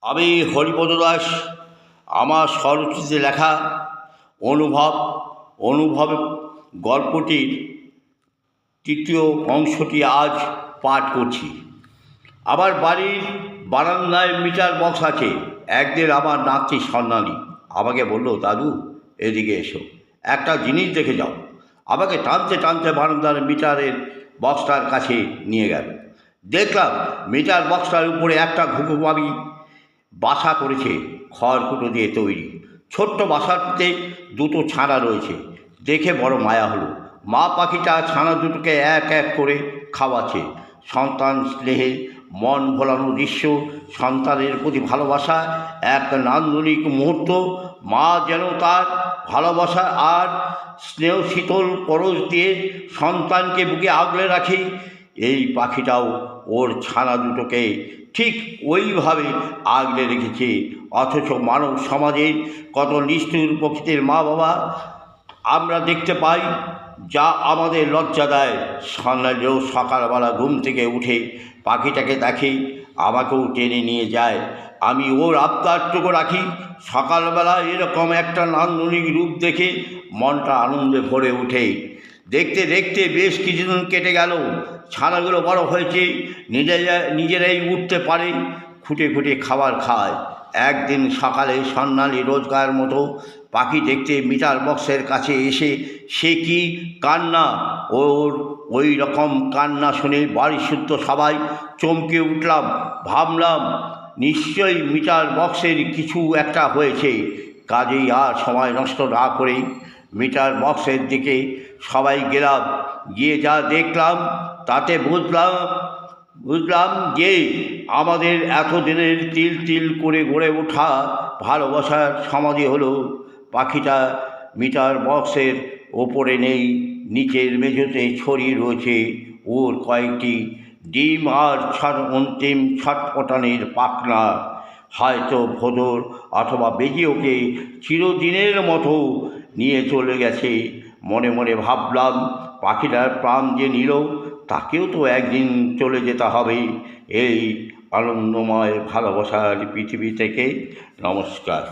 আমি হরিপদ দাস আমার স্বরচিতে লেখা অনুভব গল্পটির তৃতীয় অংশটি আজ পাঠ করছি। আমার বাড়ির বারান্দায় মিটার বক্স আছে। একদিন আমার নাতি স্বর্ণালী আমাকে বলল, দাদু এদিকে এসো, একটা জিনিস দেখে যাও। আমাকে টানতে টানতে বারান্দার মিটারের বক্সটার কাছে নিয়ে গেল। দেখলাম মিটার বক্সটার উপরে একটা ঘুঘুমারি বাসা করেছে, খড়কুটো দিয়ে তৈরি। ছোট্ট বাসাতে দুটো ছানা রয়েছে। দেখে বড় মায়া হলো। মা পাখিটা ছানা দুটোকে এক এক করে খাওয়াচ্ছে। সন্তান স্নেহে মন ভোলানো দৃশ্য, সন্তানের প্রতি ভালোবাসা, এক নান্দনিক মুহূর্ত। মা যেন তার ভালোবাসা আর স্নেহ শীতল পরশ দিয়ে সন্তানকে বুকে আগলে রাখে। এই পাখিটাও ওর ছানা দুটোকে ঠিক ওইভাবে আগলে রেখেছে। অথচ মানব সমাজে কত নিষ্ঠুর প্রকৃতির মা বাবা আমরা দেখতে পাই, যা আমাদের লজ্জা দেয়। সন্ধ্যালেও সকালবেলা ঘুম থেকে উঠে পাখিটাকে দেখে, আমাকেও টেনে নিয়ে যায়। আমি ওর আবদারটুকু রাখি। সকালবেলা এরকম একটা নান্দনিক রূপ দেখে মনটা আনন্দে ভরে ওঠে। দেখতে দেখতে বেশ কিছুদিন কেটে গেল। ছানাগুলো বড় হয়েছে, নিজেরাই উঠতে পারে, খুঁটে খুঁটে খাবার খায়। একদিন সকালে স্বর্ণালী রোজগার মতো পাখি দেখতে মিটার বক্সের কাছে এসে সে কি কান্না! ওর ওই রকম কান্না শুনে বাড়ির শুদ্ধ সবাই চমকে উঠলাম। ভাবলাম নিশ্চয়ই মিটার বক্সের কিছু একটা হয়েছে। কাজেই আর সময় নষ্ট না করে মিটার বক্সের দিকে সবাই গেলাম। গিয়ে যা দেখলাম তাতে বুঝলাম যে আমাদের এতদিনের তিল তিল করে গড়ে ওঠা ভালোবাসার সমাধি হলো। পাখিটা মিটার বক্সের ওপরে নেই, নিচের মেঝেতে ছড়িয়ে রয়েছে ওর কয়েকটি ডিম আর অন্তিম ছটপটানির পাখনা। হয়তো ভোঁদর অথবা বেজে ওকে চিরদিনের মতো নিয়ে চলে গেছে। মনে মনে ভাবলাম, পাখিটার প্রাণ যে নিল, তাকেও তো একদিন চলে যেতে হবে এই আনন্দময় ভালোবাসার পৃথিবী থেকে। নমস্কার।